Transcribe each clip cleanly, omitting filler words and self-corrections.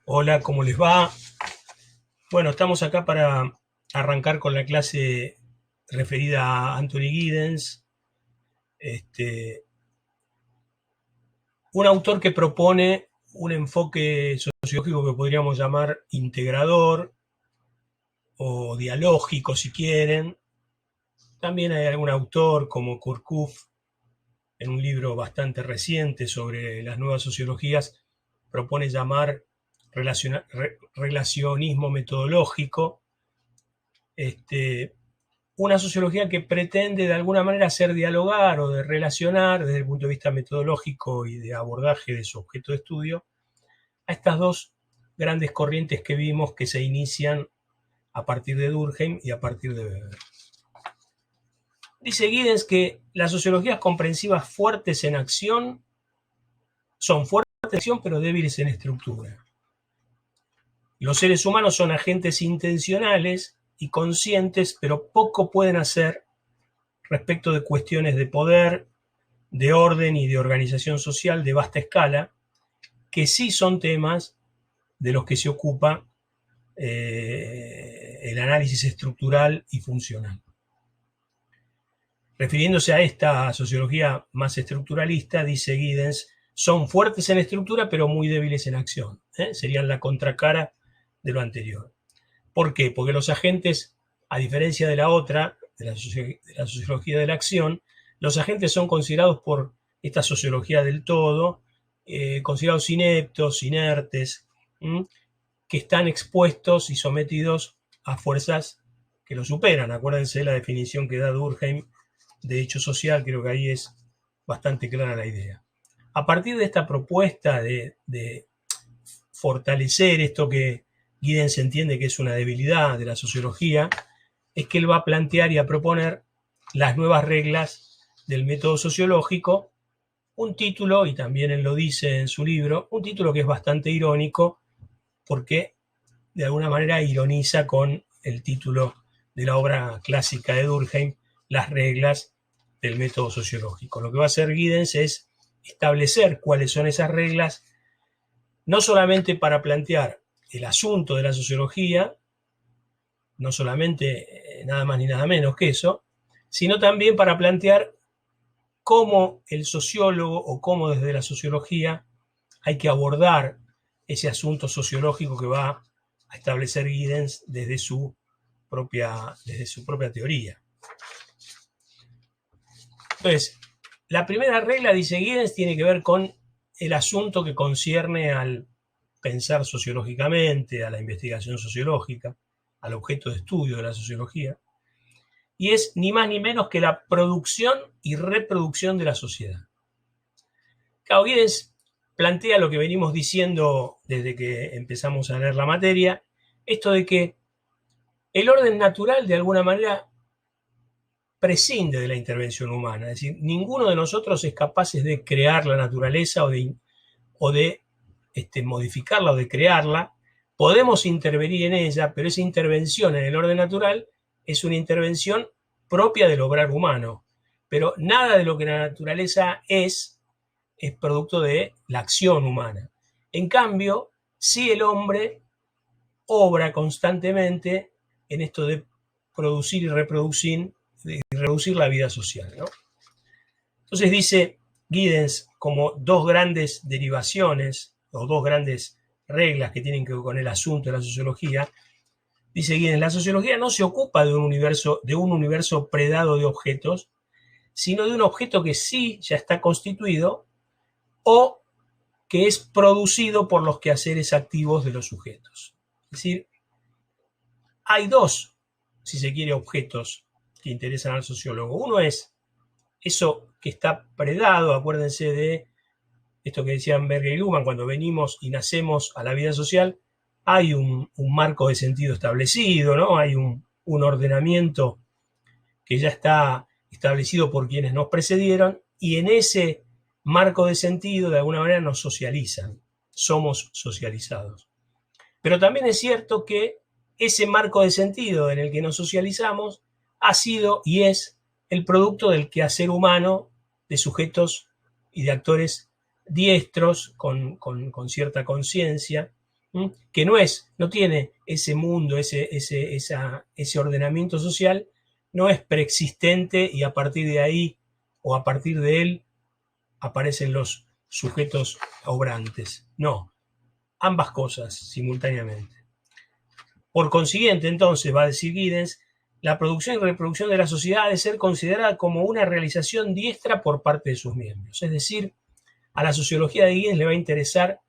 Hola, ¿cómo les va? Bueno, estamos acá para arrancar con la clase referida a Anthony Giddens, este, un autor que propone un enfoque sociológico que podríamos llamar integrador o dialógico, si quieren. También hay algún autor como Kurkuf, en un libro bastante reciente sobre las nuevas sociologías, propone llamar relacionismo metodológico. Este, una sociología que pretende de alguna manera hacer dialogar o de relacionar desde el punto de vista metodológico y de abordaje de su objeto de estudio a estas dos grandes corrientes que vimos que se inician a partir de Durkheim y a partir de Weber. Dice Giddens que las sociologías comprensivas fuertes en acción son fuertes en acción pero débiles en estructura. Los seres humanos son agentes intencionales y conscientes, pero poco pueden hacer respecto de cuestiones de poder, de orden y de organización social de vasta escala, que sí son temas de los que se ocupa el análisis estructural y funcional. Refiriéndose a esta sociología más estructuralista, dice Giddens, son fuertes en estructura pero muy débiles en acción. Serían la contracara de lo anterior. ¿Por qué? Porque los agentes, a diferencia de la otra, de la sociología de la acción, los agentes son considerados por esta sociología del todo, considerados ineptos, inertes, que están expuestos y sometidos a fuerzas que los superan. Acuérdense de la definición que da Durkheim de hecho social, creo que ahí es bastante clara la idea. A partir de esta propuesta de fortalecer esto que Giddens entiende que es una debilidad de la sociología, es que él va a plantear y a proponer las nuevas reglas del método sociológico, un título, y también él lo dice en su libro, un título que es bastante irónico porque de alguna manera ironiza con el título de la obra clásica de Durkheim, Las reglas del método sociológico. Lo que va a hacer Giddens es establecer cuáles son esas reglas, no solamente para plantear el asunto de la sociología, no solamente nada más ni nada menos que eso, sino también para plantear cómo el sociólogo o cómo desde la sociología hay que abordar ese asunto sociológico que va a establecer Giddens desde su propia teoría. Entonces, la primera regla, dice Giddens, tiene que ver con el asunto que concierne al pensar sociológicamente, a la investigación sociológica, al objeto de estudio de la sociología, y es ni más ni menos que la producción y reproducción de la sociedad. Claro, Giddens plantea lo que venimos diciendo desde que empezamos a leer la materia, esto de que el orden natural de alguna manera prescinde de la intervención humana, es decir, ninguno de nosotros es capaz de crear la naturaleza o de modificarla o de crearla. Podemos intervenir en ella, pero esa intervención en el orden natural es una intervención propia del obrar humano. Pero nada de lo que la naturaleza es producto de la acción humana. En cambio, sí el hombre obra constantemente en esto de producir y reproducir la vida social, ¿no? Entonces dice Giddens como dos grandes derivaciones o dos grandes reglas que tienen que ver con el asunto de la sociología. Dice Giddens, la sociología no se ocupa de un universo predado de objetos, sino de un objeto que sí ya está constituido o que es producido por los quehaceres activos de los sujetos. Es decir, hay dos, si se quiere, objetos que interesan al sociólogo. Uno es eso que está predado, acuérdense de esto que decían Berger y Luhmann, cuando venimos y nacemos a la vida social, hay un marco de sentido establecido, ¿no? Hay un ordenamiento que ya está establecido por quienes nos precedieron, y en ese marco de sentido, de alguna manera, nos socializan, somos socializados. Pero también es cierto que ese marco de sentido en el que nos socializamos ha sido y es el producto del quehacer humano de sujetos y de actores diestros con cierta conciencia, que no tiene ese mundo, ese ordenamiento social, no es preexistente y a partir de ahí o a partir de él aparecen los sujetos obrantes. No, ambas cosas simultáneamente. Por consiguiente, entonces, va a decir Giddens, la producción y reproducción de la sociedad ha de ser considerada como una realización diestra por parte de sus miembros. Es decir, a la sociología de Giddens le va a interesar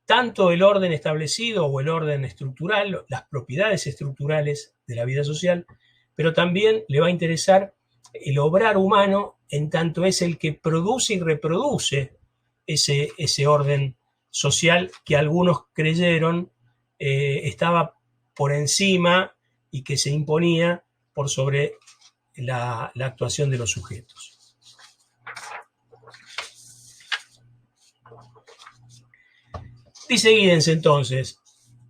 tanto el orden establecido o el orden estructural, las propiedades estructurales de la vida social, pero también le va a interesar el obrar humano en tanto es el que produce y reproduce ese orden social que algunos creyeron estaba por encima y que se imponía por sobre la actuación de los sujetos. Dice Giddens entonces,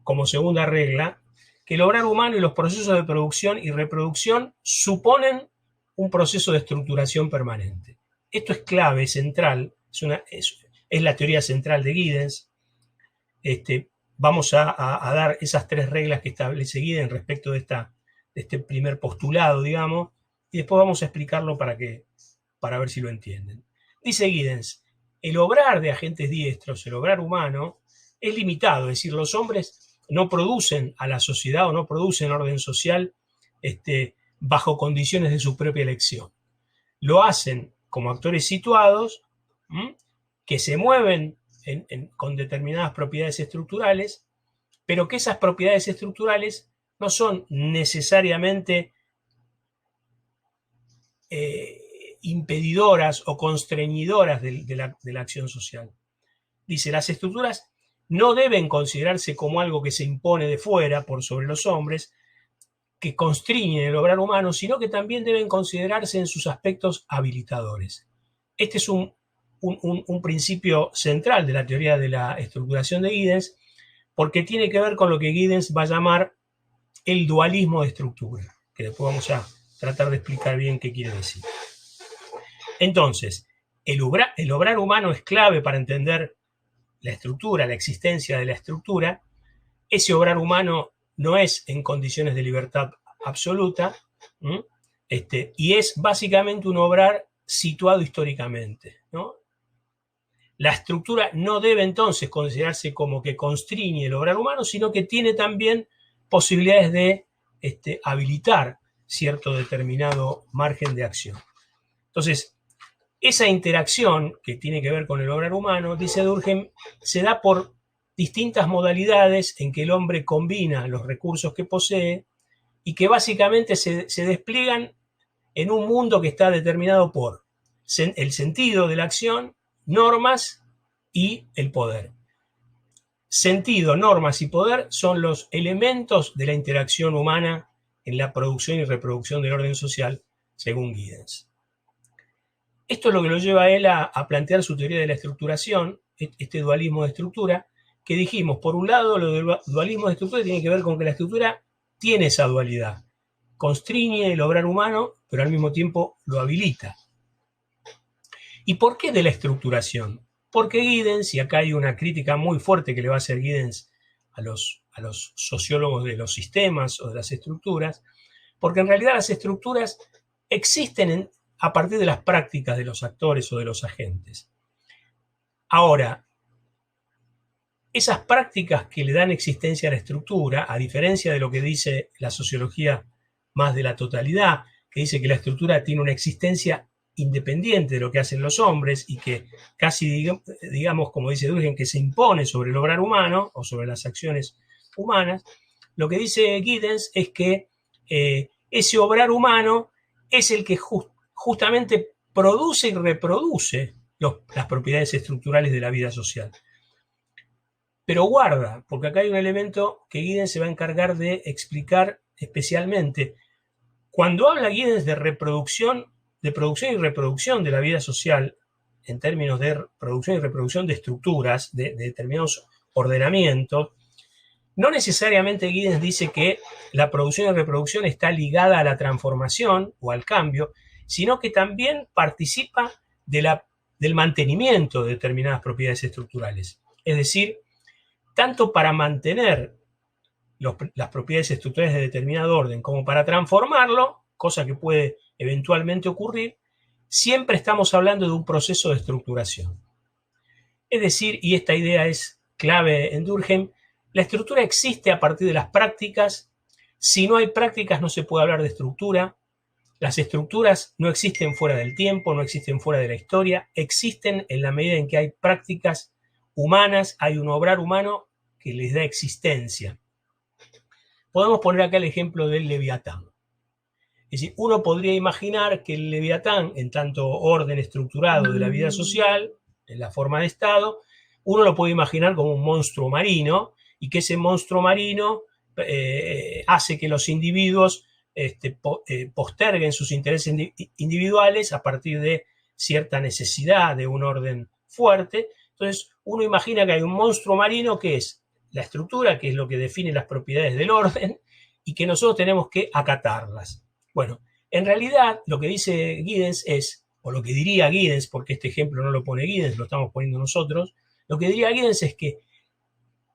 como segunda regla, que el obrar humano y los procesos de producción y reproducción suponen un proceso de estructuración permanente. Esto es clave, es central, es la teoría central de Giddens. Vamos a dar esas tres reglas que establece Giddens respecto de este primer postulado, digamos, y después vamos a explicarlo para ver si lo entienden. Dice Giddens, el obrar de agentes diestros, el obrar humano, es limitado, es decir, los hombres no producen a la sociedad o no producen orden social bajo condiciones de su propia elección. Lo hacen como actores situados que se mueven con determinadas propiedades estructurales, pero que esas propiedades estructurales no son necesariamente impedidoras o constreñidoras de la acción social. Dice, las estructuras no deben considerarse como algo que se impone de fuera por sobre los hombres, que constriñen el obrar humano, sino que también deben considerarse en sus aspectos habilitadores. Este es un principio central de la teoría de la estructuración de Giddens, porque tiene que ver con lo que Giddens va a llamar el dualismo de estructura, que después vamos a tratar de explicar bien qué quiere decir. Entonces, el obrar humano es clave para entender la estructura, la existencia de la estructura. Ese obrar humano no es en condiciones de libertad absoluta, y es básicamente un obrar situado históricamente, ¿no? La estructura no debe entonces considerarse como que constriñe el obrar humano, sino que tiene también posibilidades de habilitar cierto determinado margen de acción. Entonces, esa interacción que tiene que ver con el obrar humano, dice Durkheim, se da por distintas modalidades en que el hombre combina los recursos que posee y que básicamente se despliegan en un mundo que está determinado por el sentido de la acción, normas y el poder. Sentido, normas y poder son los elementos de la interacción humana en la producción y reproducción del orden social, según Giddens. Esto es lo que lo lleva a él a plantear su teoría de la estructuración, este dualismo de estructura, que dijimos, por un lado, lo del dualismo de estructura tiene que ver con que la estructura tiene esa dualidad. Constriñe el obrar humano, pero al mismo tiempo lo habilita. ¿Y por qué de la estructuración? Porque Giddens, y acá hay una crítica muy fuerte que le va a hacer Giddens a los sociólogos de los sistemas o de las estructuras, porque en realidad las estructuras existen a partir de las prácticas de los actores o de los agentes. Ahora, esas prácticas que le dan existencia a la estructura, a diferencia de lo que dice la sociología más de la totalidad, que dice que la estructura tiene una existencia independiente de lo que hacen los hombres y que casi, digamos, como dice Durkheim, que se impone sobre el obrar humano o sobre las acciones humanas, lo que dice Giddens es que ese obrar humano es el que justamente produce y reproduce las propiedades estructurales de la vida social. Pero guarda, porque acá hay un elemento que Giddens se va a encargar de explicar especialmente. Cuando habla Giddens de producción y reproducción de la vida social, en términos de producción y reproducción de estructuras, de determinados ordenamientos, no necesariamente Giddens dice que la producción y reproducción está ligada a la transformación o al cambio, sino que también participa del mantenimiento de determinadas propiedades estructurales. Es decir, tanto para mantener las propiedades estructurales de determinado orden como para transformarlo, cosa que puede eventualmente ocurrir, siempre estamos hablando de un proceso de estructuración. Es decir, y esta idea es clave en Durkheim, la estructura existe a partir de las prácticas. Si no hay prácticas no se puede hablar de estructura. Las estructuras no existen fuera del tiempo, no existen fuera de la historia, existen en la medida en que hay prácticas humanas, hay un obrar humano que les da existencia. Podemos poner acá el ejemplo del Leviatán. Es decir, uno podría imaginar que el Leviatán, en tanto orden estructurado de la vida social, en la forma de Estado, uno lo puede imaginar como un monstruo marino, y que ese monstruo marino hace que los individuos posterguen sus intereses individuales a partir de cierta necesidad de un orden fuerte. Entonces, uno imagina que hay un monstruo marino que es la estructura, que es lo que define las propiedades del orden, y que nosotros tenemos que acatarlas. Bueno, en realidad lo que dice Giddens es, o lo que diría Giddens, porque este ejemplo no lo pone Giddens, lo estamos poniendo nosotros, lo que diría Giddens es que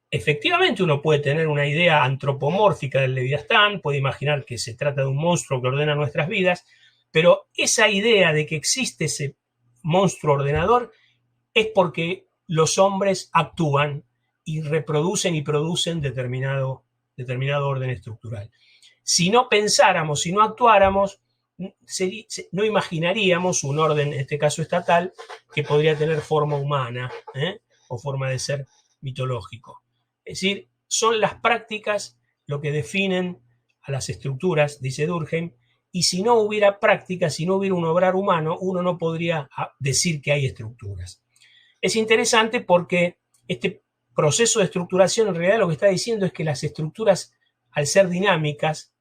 efectivamente uno puede tener una idea antropomórfica del Leviatán, puede imaginar que se trata de un monstruo que ordena nuestras vidas, pero esa idea de que existe ese monstruo ordenador es porque los hombres actúan y reproducen y producen determinado orden estructural. Si no pensáramos, si no actuáramos, no imaginaríamos un orden, en este caso estatal, que podría tener forma humana, o forma de ser mitológico. Es decir, son las prácticas lo que definen a las estructuras, dice Durkheim, y si no hubiera prácticas, si no hubiera un obrar humano, uno no podría decir que hay estructuras. Es interesante porque este proceso de estructuración en realidad lo que está diciendo es que las estructuras, al ser dinámicas,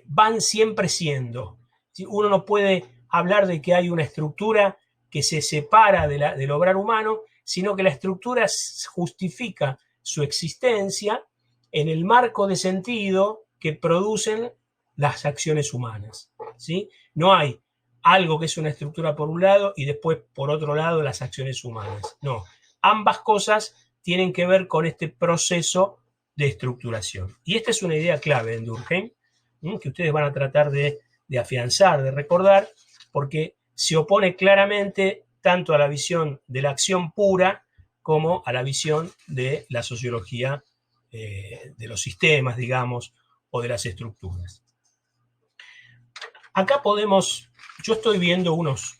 van siempre siendo. Uno no puede hablar de que hay una estructura que se separa del obrar humano, sino que la estructura justifica su existencia en el marco de sentido que producen las acciones humanas, ¿sí? No hay algo que es una estructura por un lado y después por otro lado las acciones humanas. No, ambas cosas tienen que ver con este proceso de estructuración. Y esta es una idea clave en Durkheim, que ustedes van a tratar de afianzar, de recordar, porque se opone claramente tanto a la visión de la acción pura como a la visión de la sociología de los sistemas, digamos, o de las estructuras. Acá yo estoy viendo unos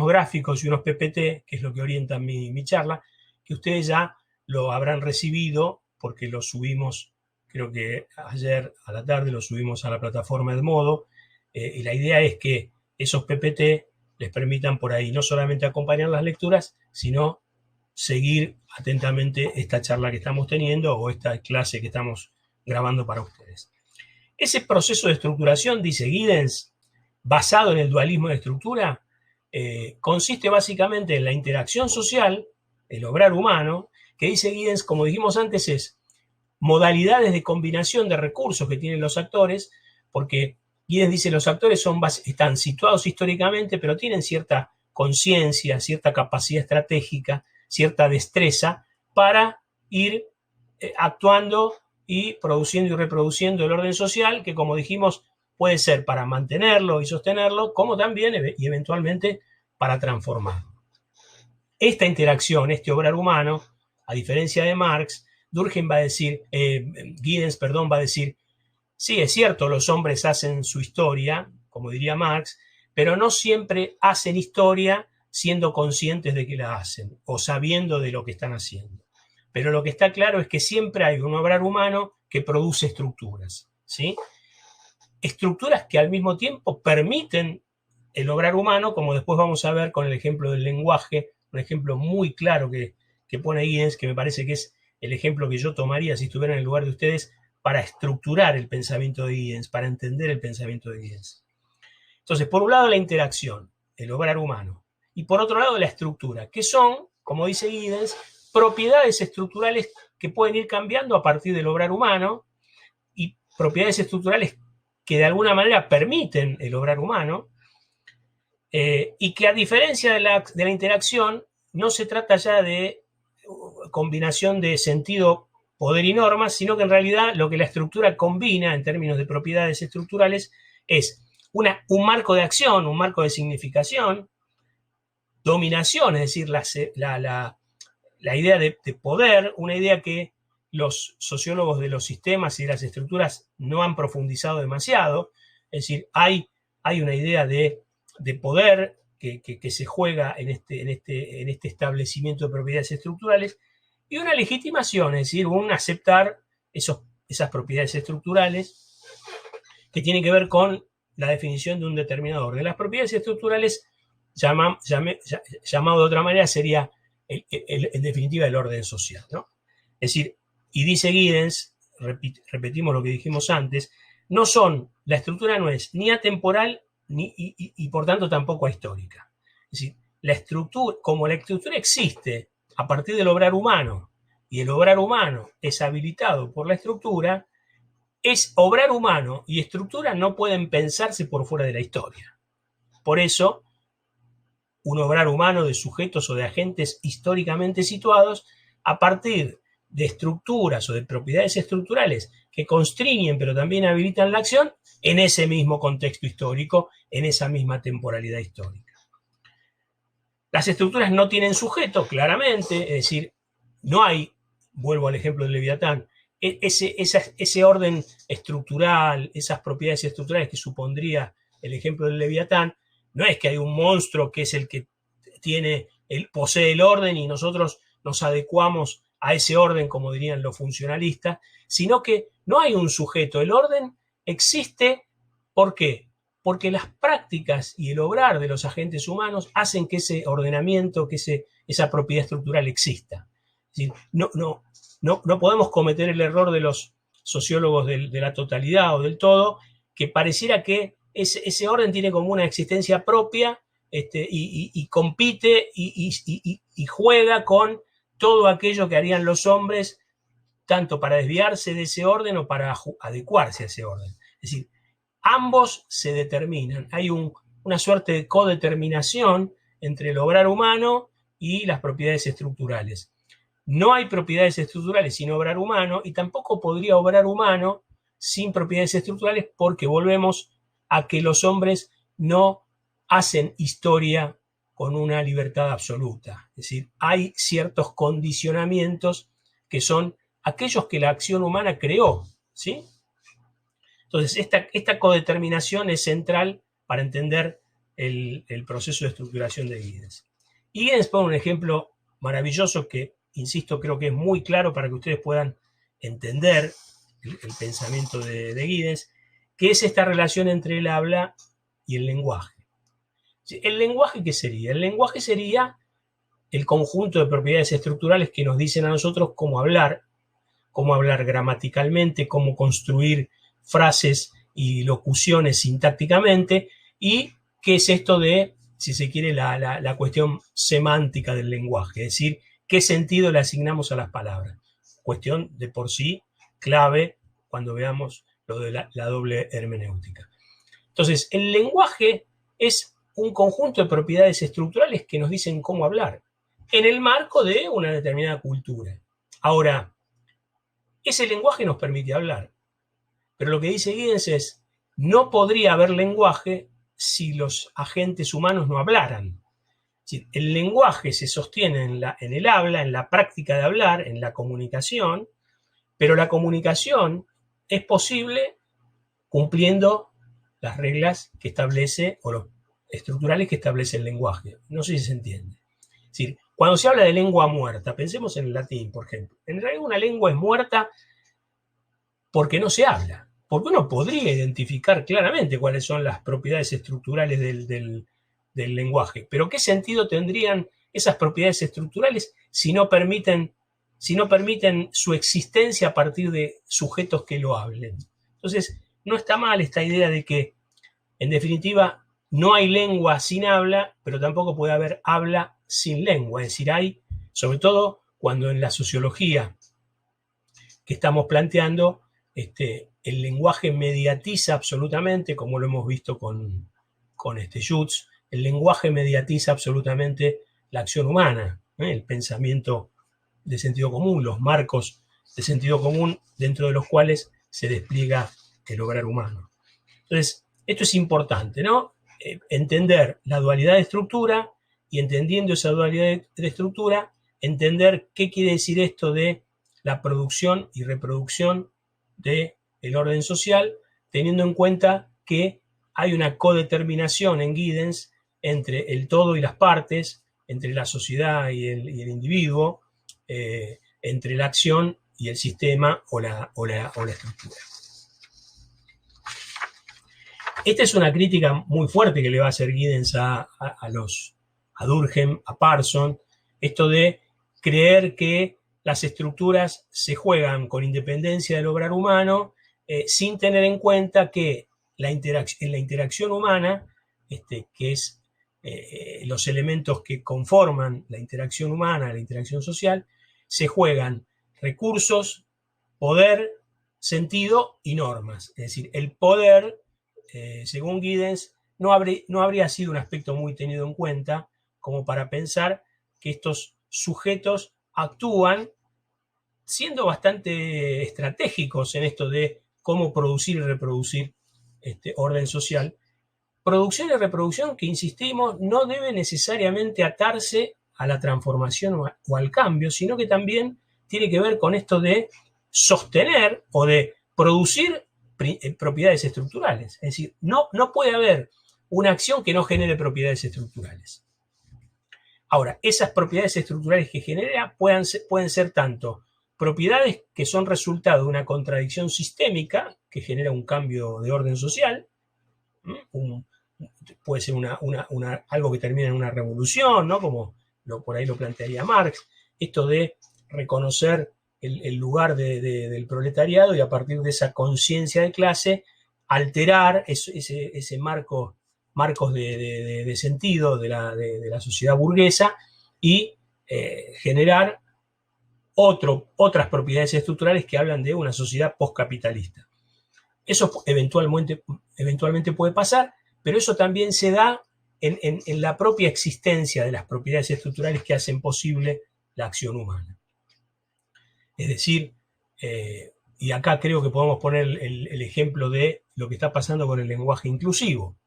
gráficos y unos PPT, que es lo que orientan mi charla, que ustedes ya lo habrán recibido porque lo subimos, creo que ayer a la tarde lo subimos a la plataforma Edmodo, y la idea es que esos PPT les permitan por ahí no solamente acompañar las lecturas, sino seguir atentamente esta charla que estamos teniendo o esta clase que estamos grabando para ustedes. Ese proceso de estructuración, dice Giddens, basado en el dualismo de estructura, consiste básicamente en la interacción social, el obrar humano, que dice Giddens, como dijimos antes, es modalidades de combinación de recursos que tienen los actores, porque Giddens dice los actores están situados históricamente, pero tienen cierta conciencia, cierta capacidad estratégica, cierta destreza para ir actuando y produciendo y reproduciendo el orden social, que como dijimos puede ser para mantenerlo y sostenerlo, como también y eventualmente para transformarlo. Esta interacción, este obrar humano, a diferencia de Marx, Giddens va a decir, sí, es cierto, los hombres hacen su historia, como diría Marx, pero no siempre hacen historia siendo conscientes de que la hacen o sabiendo de lo que están haciendo. Pero lo que está claro es que siempre hay un obrar humano que produce estructuras, ¿sí? Estructuras que al mismo tiempo permiten el obrar humano, como después vamos a ver con el ejemplo del lenguaje, un ejemplo muy claro que pone Giddens, que me parece que es el ejemplo que yo tomaría si estuviera en el lugar de ustedes para estructurar el pensamiento de Giddens, para entender el pensamiento de Giddens. Entonces, por un lado la interacción, el obrar humano, y por otro lado la estructura, que son, como dice Giddens, propiedades estructurales que pueden ir cambiando a partir del obrar humano y propiedades estructurales que de alguna manera permiten el obrar humano, y que a diferencia de la interacción no se trata ya de combinación de sentido, poder y normas, sino que en realidad lo que la estructura combina en términos de propiedades estructurales es un marco de acción, un marco de significación, dominación, es decir, la idea de poder, una idea que los sociólogos de los sistemas y de las estructuras no han profundizado demasiado, es decir, hay una idea de poder que se juega en este establecimiento de propiedades estructurales, y una legitimación, es decir, un aceptar esas propiedades estructurales que tienen que ver con la definición de un determinado orden. Las propiedades estructurales, llamado de otra manera, sería en definitiva el orden social, ¿no? Es decir, y dice Giddens, repetimos lo que dijimos antes, la estructura no es ni atemporal y por tanto tampoco ahistórica. Es decir, como la estructura existe a partir del obrar humano, y el obrar humano es habilitado por la estructura, obrar humano y estructura no pueden pensarse por fuera de la historia. Por eso, un obrar humano de sujetos o de agentes históricamente situados, a partir de estructuras o de propiedades estructurales que constriñen pero también habilitan la acción en ese mismo contexto histórico, en esa misma temporalidad histórica. Las estructuras no tienen sujeto, claramente, es decir, no hay, vuelvo al ejemplo del Leviatán, ese orden estructural, esas propiedades estructurales que supondría el ejemplo del Leviatán, no es que hay un monstruo que es el que posee el orden y nosotros nos adecuamos a ese orden, como dirían los funcionalistas, sino que no hay un sujeto. El orden existe, ¿por qué? Porque las prácticas y el obrar de los agentes humanos hacen que ese ordenamiento, que esa propiedad estructural exista. Es decir, no podemos cometer el error de los sociólogos de la totalidad o del todo, que pareciera que ese orden tiene como una existencia propia y compite y juega con todo aquello que harían los hombres, tanto para desviarse de ese orden o para adecuarse a ese orden. Es decir, ambos se determinan. Hay una suerte de codeterminación entre el obrar humano y las propiedades estructurales. No hay propiedades estructurales sin obrar humano, y tampoco podría obrar humano sin propiedades estructurales, porque volvemos a que los hombres no hacen historia con una libertad absoluta. Es decir, hay ciertos condicionamientos que son aquellos que la acción humana creó, ¿sí? Entonces, esta codeterminación es central para entender el proceso de estructuración de Giddens. Y Giddens pone un ejemplo maravilloso que, insisto, creo que es muy claro para que ustedes puedan entender el pensamiento de Giddens, que es esta relación entre el habla y el lenguaje. ¿El lenguaje qué sería? El lenguaje sería el conjunto de propiedades estructurales que nos dicen a nosotros cómo hablar gramaticalmente, cómo construir frases y locuciones sintácticamente, y qué es esto de, si se quiere, la cuestión semántica del lenguaje, es decir, qué sentido le asignamos a las palabras. Cuestión de por sí clave cuando veamos lo de la doble hermenéutica. Entonces, el lenguaje es un conjunto de propiedades estructurales que nos dicen cómo hablar en el marco de una determinada cultura. Ahora, ese lenguaje nos permite hablar, pero lo que dice Giddens es: no podría haber lenguaje si los agentes humanos no hablaran. Es decir, el lenguaje se sostiene en el habla, en la práctica de hablar, en la comunicación, pero la comunicación es posible cumpliendo las reglas que establece, o los estructurales que establece el lenguaje. No sé si se entiende. Es decir, cuando se habla de lengua muerta, pensemos en el latín, por ejemplo. En realidad una lengua es muerta porque no se habla. Porque uno podría identificar claramente cuáles son las propiedades estructurales del lenguaje. Pero ¿qué sentido tendrían esas propiedades estructurales si no permiten su existencia a partir de sujetos que lo hablen? Entonces, no está mal esta idea de que, en definitiva, no hay lengua sin habla, pero tampoco puede haber habla sin lengua. Es decir, hay, sobre todo cuando en la sociología que estamos planteando, el lenguaje mediatiza absolutamente, como lo hemos visto con Jutz, el lenguaje mediatiza absolutamente la acción humana, el pensamiento de sentido común, los marcos de sentido común dentro de los cuales se despliega el obrar humano. Entonces, esto es importante, ¿no? Entender la dualidad de estructura y entendiendo esa dualidad de estructura, entender qué quiere decir esto de la producción y reproducción del orden social, teniendo en cuenta que hay una codeterminación en Giddens entre el todo y las partes, entre la sociedad y el individuo, entre la acción y el sistema o la estructura. Esta es una crítica muy fuerte que le va a hacer Giddens a Durkheim, a Parsons, esto de creer que las estructuras se juegan con independencia del obrar humano, sin tener en cuenta que en la interacción humana, que es los elementos que conforman la interacción humana, la interacción social, se juegan recursos, poder, sentido y normas. Es decir, el poder, según Giddens, no habría sido un aspecto muy tenido en cuenta como para pensar que estos sujetos actúan siendo bastante estratégicos en esto de cómo producir y reproducir orden social. Producción y reproducción que, insistimos, no debe necesariamente atarse a la transformación o al cambio, sino que también tiene que ver con esto de sostener o de producir propiedades estructurales. Es decir, no puede haber una acción que no genere propiedades estructurales. Ahora, esas propiedades estructurales que genera pueden ser tanto propiedades que son resultado de una contradicción sistémica que genera un cambio de orden social, puede ser algo que termina en una revolución, ¿no? Como por ahí lo plantearía Marx, esto de reconocer el lugar del proletariado y a partir de esa conciencia de clase alterar ese marcos de sentido de la sociedad burguesa y generar otras propiedades estructurales que hablan de una sociedad postcapitalista. Eso eventualmente puede pasar, pero eso también se da en la propia existencia de las propiedades estructurales que hacen posible la acción humana. Es decir, y acá creo que podemos poner el ejemplo de lo que está pasando con el lenguaje inclusivo.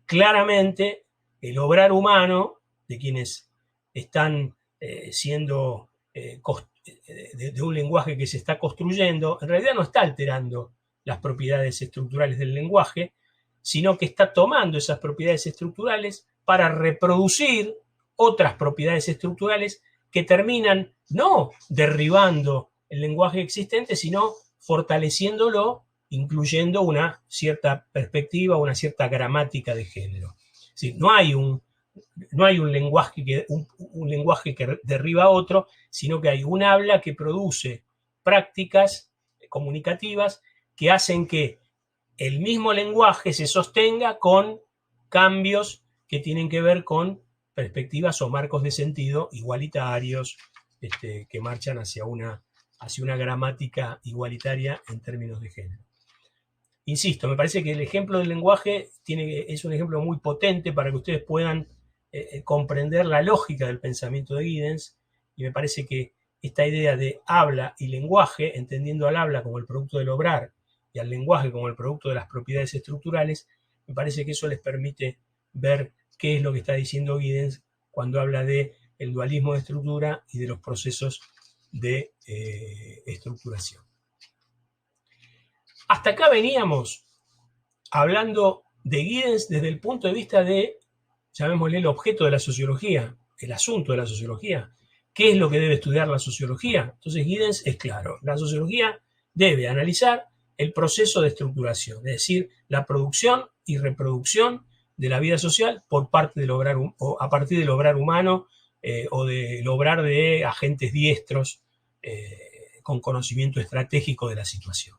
Claramente, el obrar humano de quienes están siendo de un lenguaje que se está construyendo, en realidad no está alterando las propiedades estructurales del lenguaje, sino que está tomando esas propiedades estructurales para reproducir otras propiedades estructurales que terminan no derribando el lenguaje existente, sino fortaleciéndolo, incluyendo una cierta perspectiva, una cierta gramática de género. Es decir, no hay un lenguaje que derriba a otro, sino que hay un habla que produce prácticas comunicativas que hacen que el mismo lenguaje se sostenga con cambios que tienen que ver con perspectivas o marcos de sentido igualitarios, que marchan hacia una gramática igualitaria en términos de género. Insisto, me parece que el ejemplo del lenguaje es un ejemplo muy potente para que ustedes puedan comprender la lógica del pensamiento de Giddens, y me parece que esta idea de habla y lenguaje, entendiendo al habla como el producto del obrar y al lenguaje como el producto de las propiedades estructurales, me parece que eso les permite ver qué es lo que está diciendo Giddens cuando habla de el dualismo de estructura y de los procesos de estructuración. Hasta acá veníamos hablando de Giddens desde el punto de vista de, llamémosle, el objeto de la sociología, el asunto de la sociología. ¿Qué es lo que debe estudiar la sociología? Entonces Giddens es claro, la sociología debe analizar el proceso de estructuración, es decir, la producción y reproducción de la vida social por parte del obrar, o a partir del obrar humano o del obrar de agentes diestros con conocimiento estratégico de la situación,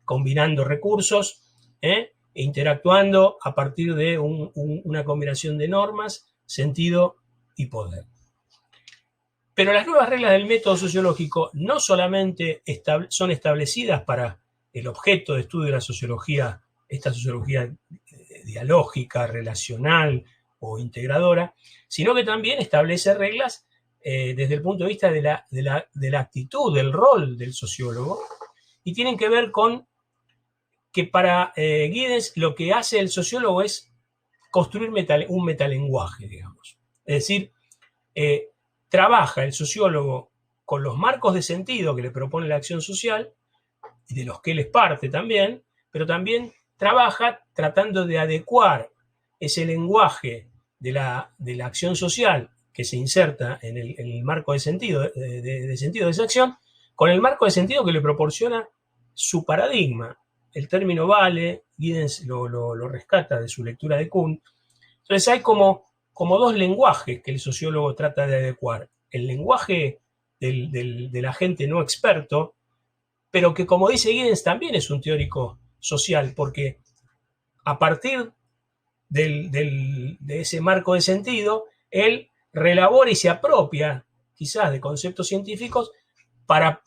combinando recursos e interactuando a partir de una combinación de normas, sentido y poder. Pero las nuevas reglas del método sociológico no solamente son establecidas para el objeto de estudio de la sociología, esta sociología dialógica, relacional o integradora, sino que también establece reglas desde el punto de vista de la actitud, del rol del sociólogo, y tienen que ver con que para Giddens lo que hace el sociólogo es construir un metalenguaje, digamos. Es decir, trabaja el sociólogo con los marcos de sentido que le propone la acción social, y de los que él es parte también, pero también trabaja tratando de adecuar ese lenguaje de la acción social que se inserta en el marco de sentido de esa acción, con el marco de sentido que le proporciona su paradigma. El término vale, Giddens lo rescata de su lectura de Kuhn. Entonces hay como dos lenguajes que el sociólogo trata de adecuar. El lenguaje del agente no experto, pero que, como dice Giddens, también es un teórico social, porque a partir de ese marco de sentido, él relabora y se apropia quizás de conceptos científicos para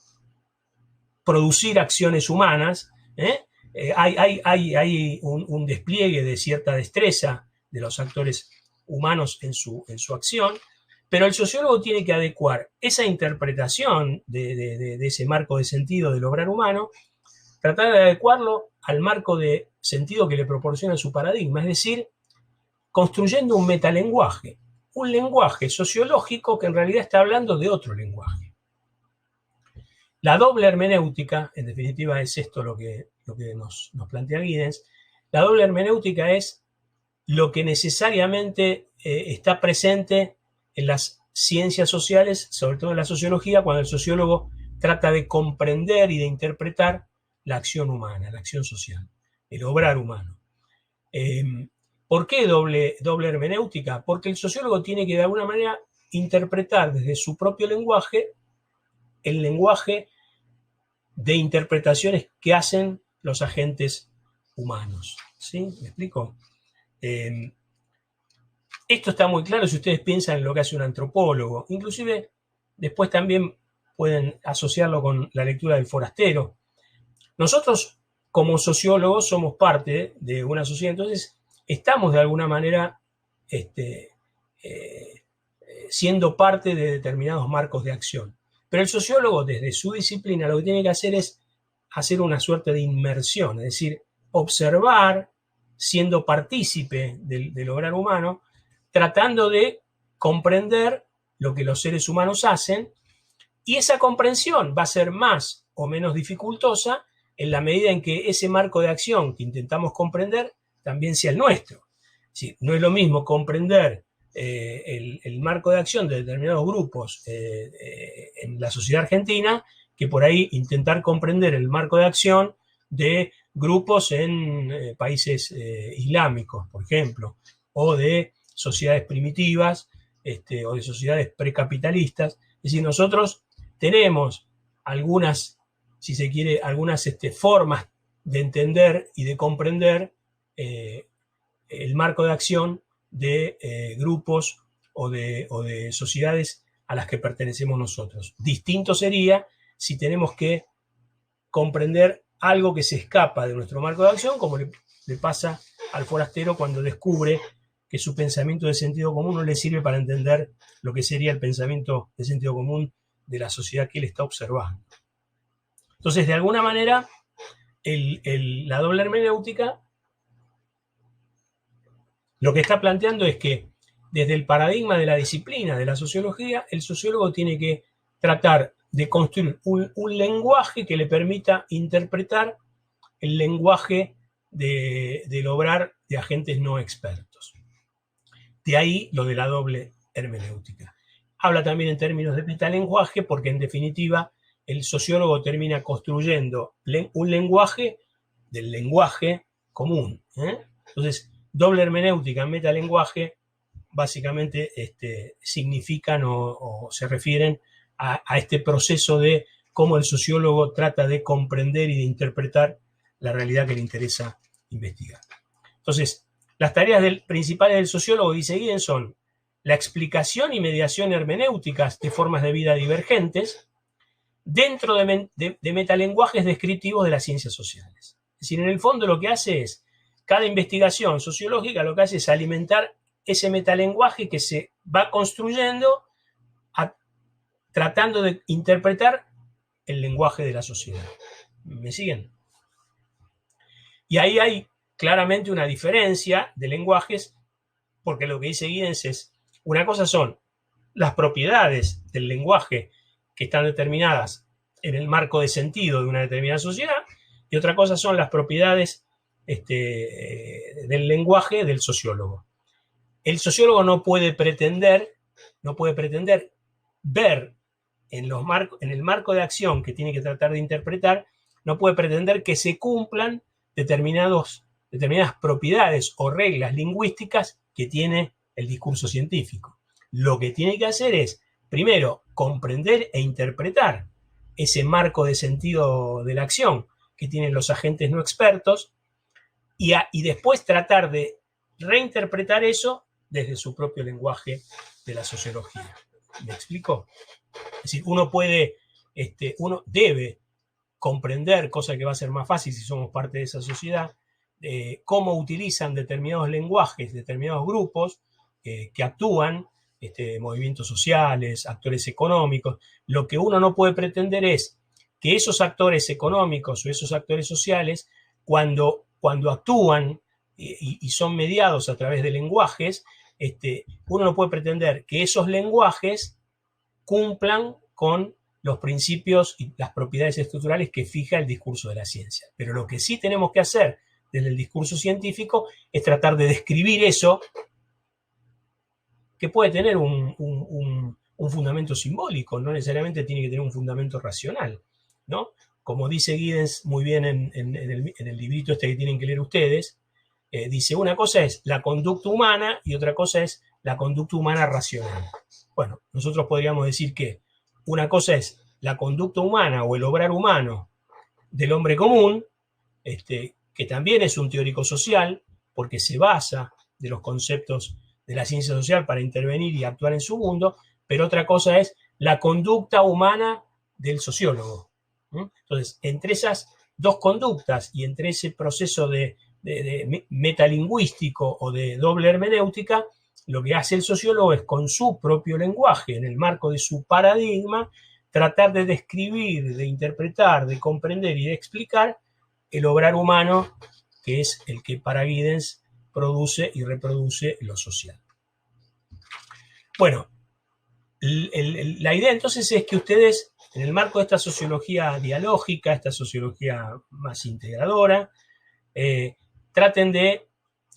producir acciones humanas. Hay un despliegue de cierta destreza de los actores humanos en su acción, pero el sociólogo tiene que adecuar esa interpretación de ese marco de sentido del obrar humano, tratar de adecuarlo al marco de sentido que le proporciona su paradigma, es decir, construyendo un metalenguaje, un lenguaje sociológico que en realidad está hablando de otro lenguaje. La doble hermenéutica, en definitiva, es esto lo que nos plantea Giddens. La doble hermenéutica es lo que necesariamente está presente en las ciencias sociales, sobre todo en la sociología, cuando el sociólogo trata de comprender y de interpretar la acción humana, la acción social, el obrar humano. ¿Por qué doble hermenéutica? Porque el sociólogo tiene que de alguna manera interpretar desde su propio lenguaje el lenguaje de interpretaciones que hacen los agentes humanos. ¿Sí? ¿Me explico? Esto está muy claro si ustedes piensan en lo que hace un antropólogo. Inclusive después también pueden asociarlo con la lectura del Forastero. Nosotros, como sociólogos, somos parte de una sociedad, entonces estamos de alguna manera siendo parte de determinados marcos de acción. Pero el sociólogo, desde su disciplina, lo que tiene que hacer es hacer una suerte de inmersión, es decir, observar, siendo partícipe del obrar humano, tratando de comprender lo que los seres humanos hacen, y esa comprensión va a ser más o menos dificultosa en la medida en que ese marco de acción que intentamos comprender también sea el nuestro. Sí, no es lo mismo comprender el marco de acción de determinados grupos en la sociedad argentina que por ahí intentar comprender el marco de acción de grupos en países islámicos, por ejemplo, o de sociedades primitivas o de sociedades precapitalistas. Es decir, nosotros tenemos algunas, si se quiere, algunas formas de entender y de comprender el marco de acción de grupos o de sociedades a las que pertenecemos nosotros. Distinto sería si tenemos que comprender algo que se escapa de nuestro marco de acción, como le pasa al forastero cuando descubre que su pensamiento de sentido común no le sirve para entender lo que sería el pensamiento de sentido común de la sociedad que él está observando. Entonces, de alguna manera, la doble hermenéutica lo que está planteando es que desde el paradigma de la disciplina de la sociología, el sociólogo tiene que tratar de construir un lenguaje que le permita interpretar el lenguaje del obrar de agentes no expertos. De ahí lo de la doble hermenéutica. Habla también en términos de metalenguaje porque, en definitiva, el sociólogo termina construyendo un lenguaje del lenguaje común. Entonces, doble hermenéutica, metalenguaje, básicamente significan o se refieren a este proceso de cómo el sociólogo trata de comprender y de interpretar la realidad que le interesa investigar. Entonces, las tareas principales del sociólogo, dice Giddens, son la explicación y mediación hermenéuticas de formas de vida divergentes dentro de metalenguajes descriptivos de las ciencias sociales. Es decir, en el fondo lo que hace es, cada investigación sociológica lo que hace es alimentar ese metalenguaje que se va construyendo tratando de interpretar el lenguaje de la sociedad. ¿Me siguen? Y ahí hay claramente una diferencia de lenguajes, porque lo que dice Giddens es, una cosa son las propiedades del lenguaje que están determinadas en el marco de sentido de una determinada sociedad, y otra cosa son las propiedades del lenguaje del sociólogo. El sociólogo no puede pretender ver en el marco de acción que tiene que tratar de interpretar, no puede pretender que se cumplan determinadas propiedades o reglas lingüísticas que tiene el discurso científico. Lo que tiene que hacer es, primero, comprender e interpretar ese marco de sentido de la acción que tienen los agentes no expertos y después tratar de reinterpretar eso desde su propio lenguaje de la sociología. ¿Me explico? Es decir, uno debe comprender, cosa que va a ser más fácil si somos parte de esa sociedad, cómo utilizan determinados lenguajes, determinados grupos que actúan, movimientos sociales, actores económicos. Lo que uno no puede pretender es que esos actores económicos o esos actores sociales, cuando actúan y son mediados a través de lenguajes, uno no puede pretender que esos lenguajes cumplan con los principios y las propiedades estructurales que fija el discurso de la ciencia. Pero lo que sí tenemos que hacer desde el discurso científico es tratar de describir eso que puede tener un fundamento simbólico, no necesariamente tiene que tener un fundamento racional, ¿no? Como dice Giddens muy bien en el librito que tienen que leer ustedes, dice, una cosa es la conducta humana y otra cosa es la conducta humana racional. Bueno, nosotros podríamos decir que una cosa es la conducta humana o el obrar humano del hombre común, que también es un teórico social, porque se basa de los conceptos de la ciencia social para intervenir y actuar en su mundo, pero otra cosa es la conducta humana del sociólogo. Entonces, entre esas dos conductas y entre ese proceso de metalingüístico o de doble hermenéutica, lo que hace el sociólogo es, con su propio lenguaje, en el marco de su paradigma, tratar de describir, de interpretar, de comprender y de explicar el obrar humano, que es el que para Giddens produce y reproduce lo social. Bueno, la idea entonces es que ustedes, en el marco de esta sociología dialógica, esta sociología más integradora, traten de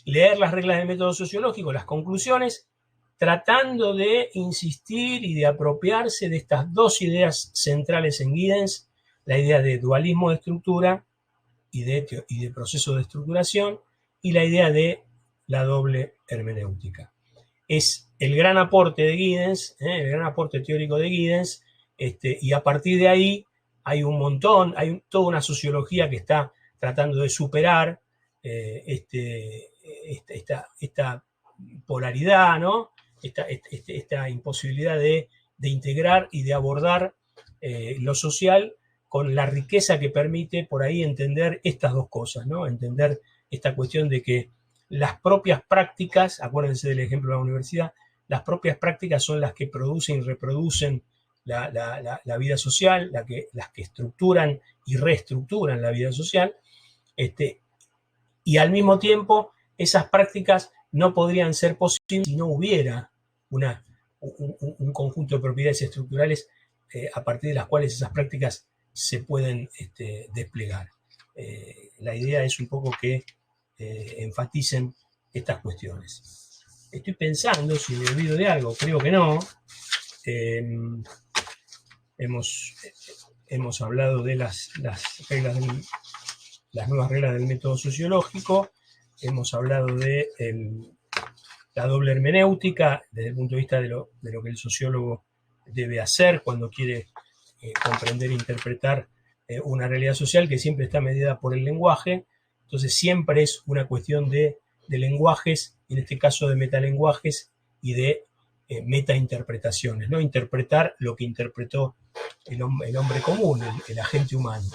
leer las reglas del método sociológico, las conclusiones, tratando de insistir y de apropiarse de estas dos ideas centrales en Giddens, la idea de dualismo de estructura y de proceso de estructuración, y la idea de la doble hermenéutica. Es el gran aporte de Giddens, el gran aporte teórico de Giddens, y a partir de ahí hay un montón, hay toda una sociología que está tratando de superar esta polaridad, ¿no? Esta imposibilidad de integrar y de abordar lo social con la riqueza que permite por ahí entender estas dos cosas, ¿no? Entender esta cuestión de que las propias prácticas, acuérdense del ejemplo de la universidad, las propias prácticas son las que producen y reproducen la vida social, las que estructuran y reestructuran la vida social, y al mismo tiempo esas prácticas no podrían ser posibles si no hubiera un conjunto de propiedades estructurales a partir de las cuales esas prácticas se pueden desplegar. La idea es un poco que enfaticen estas cuestiones. Estoy pensando si me olvido de algo, creo que no. Hemos hablado de las nuevas reglas del método sociológico, hemos hablado de la doble hermenéutica desde el punto de vista de lo que el sociólogo debe hacer cuando quiere comprender e interpretar una realidad social que siempre está medida por el lenguaje. Entonces siempre es una cuestión de lenguajes, en este caso de metalenguajes y de metainterpretaciones, ¿no? Interpretar lo que interpretó el hombre común, el agente humano.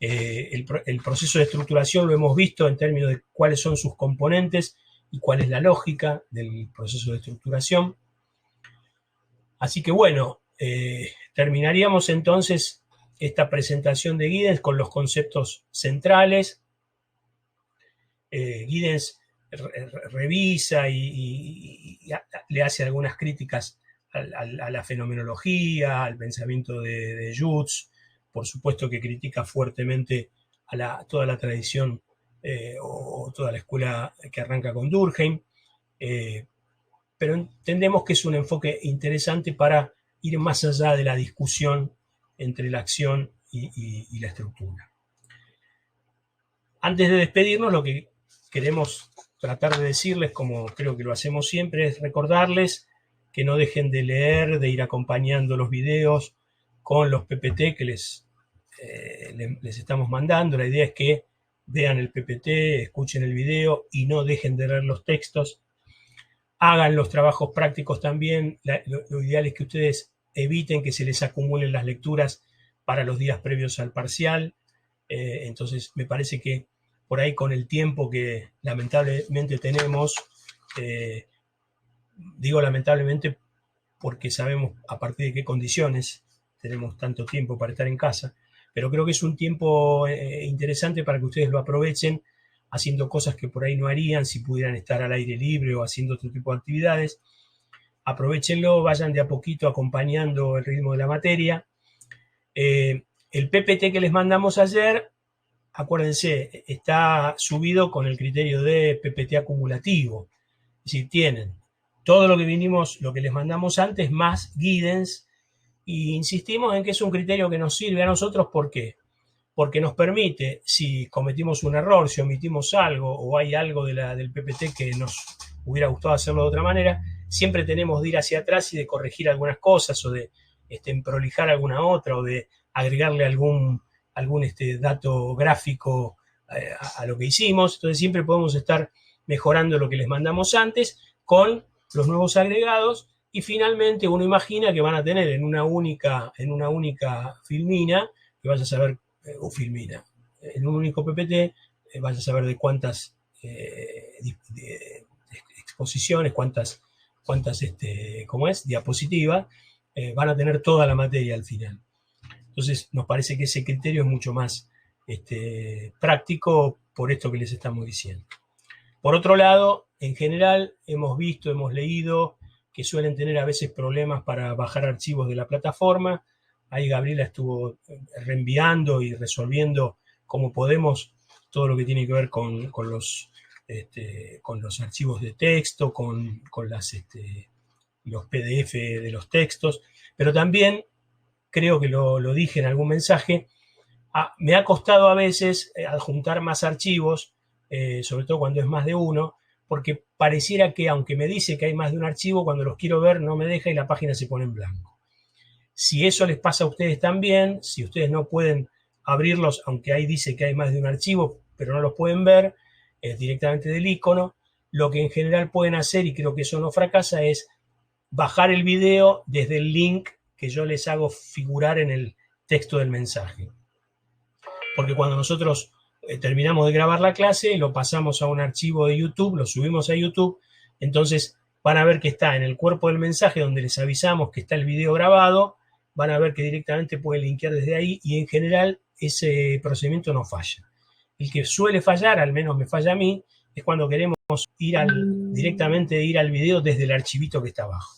El proceso de estructuración lo hemos visto en términos de cuáles son sus componentes y cuál es la lógica del proceso de estructuración. Así que bueno, Terminaríamos entonces esta presentación de Giddens con los conceptos centrales. Giddens revisa y le hace algunas críticas a la fenomenología, al pensamiento de Jutz. Por supuesto que critica fuertemente a toda la tradición o toda la escuela que arranca con Durkheim, pero entendemos que es un enfoque interesante para ir más allá de la discusión entre la acción y la estructura. Antes de despedirnos, lo que queremos tratar de decirles, como creo que lo hacemos siempre, es recordarles que no dejen de leer, de ir acompañando los videos con los PPT que les estamos mandando. La idea es que vean el PPT, escuchen el video y no dejen de leer los textos. Hagan los trabajos prácticos también. Lo ideal es que ustedes eviten que se les acumulen las lecturas para los días previos al parcial. Entonces me parece que por ahí, con el tiempo que lamentablemente tenemos, digo lamentablemente porque sabemos a partir de qué condiciones tenemos tanto tiempo para estar en casa, pero creo que es un tiempo interesante para que ustedes lo aprovechen haciendo cosas que por ahí no harían si pudieran estar al aire libre o haciendo otro tipo de actividades. Aprovechenlo, vayan de a poquito acompañando el ritmo de la materia. El PPT que les mandamos ayer, acuérdense, está subido con el criterio de PPT acumulativo. Es decir, tienen todo lo que lo que les mandamos antes, más Giddens, y insistimos en que es un criterio que nos sirve a nosotros. ¿Por qué? Porque nos permite, si cometimos un error, si omitimos algo o hay algo del PPT que nos hubiera gustado hacerlo de otra manera, siempre tenemos de ir hacia atrás y de corregir algunas cosas o de prolijar alguna otra o de agregarle algún dato gráfico a lo que hicimos. Entonces siempre podemos estar mejorando lo que les mandamos antes con los nuevos agregados, y finalmente uno imagina que van a tener en una única filmina, que vaya a saber, o filmina, en un único PPT, vaya a saber de cuántas exposiciones, cuántas diapositivas, van a tener toda la materia al final. Entonces nos parece que ese criterio es mucho más práctico por esto que les estamos diciendo. Por otro lado, en general hemos leído que suelen tener a veces problemas para bajar archivos de la plataforma. Ahí Gabriela estuvo reenviando y resolviendo como podemos todo lo que tiene que ver con los archivos de texto, con los PDF de los textos, pero también creo que lo dije en algún mensaje, me ha costado a veces adjuntar más archivos, sobre todo cuando es más de uno, porque pareciera que, aunque me dice que hay más de un archivo, cuando los quiero ver no me deja y la página se pone en blanco. Si eso les pasa a ustedes también, si ustedes no pueden abrirlos, aunque ahí dice que hay más de un archivo, pero no los pueden ver directamente del icono, lo que en general pueden hacer, y creo que eso no fracasa, es bajar el video desde el link que yo les hago figurar en el texto del mensaje. Porque cuando nosotros terminamos de grabar la clase, lo pasamos a un archivo de YouTube, lo subimos a YouTube, entonces van a ver que está en el cuerpo del mensaje donde les avisamos que está el video grabado, van a ver que directamente pueden linkear desde ahí, y en general ese procedimiento no falla. El que suele fallar, al menos me falla a mí, es cuando queremos directamente ir al video desde el archivito que está abajo.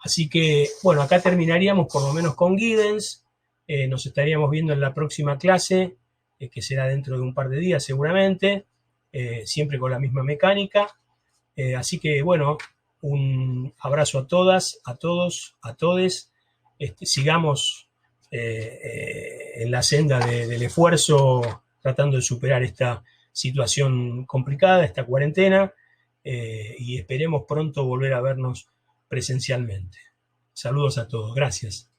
Así que, bueno, acá terminaríamos por lo menos con Giddens. Nos estaríamos viendo en la próxima clase, que será dentro de un par de días seguramente, siempre con la misma mecánica. Así que, bueno, un abrazo a todas, a todos, a todes. Sigamos en la senda del esfuerzo, tratando de superar esta situación complicada, esta cuarentena, y esperemos pronto volver a vernos presencialmente. Saludos a todos. Gracias.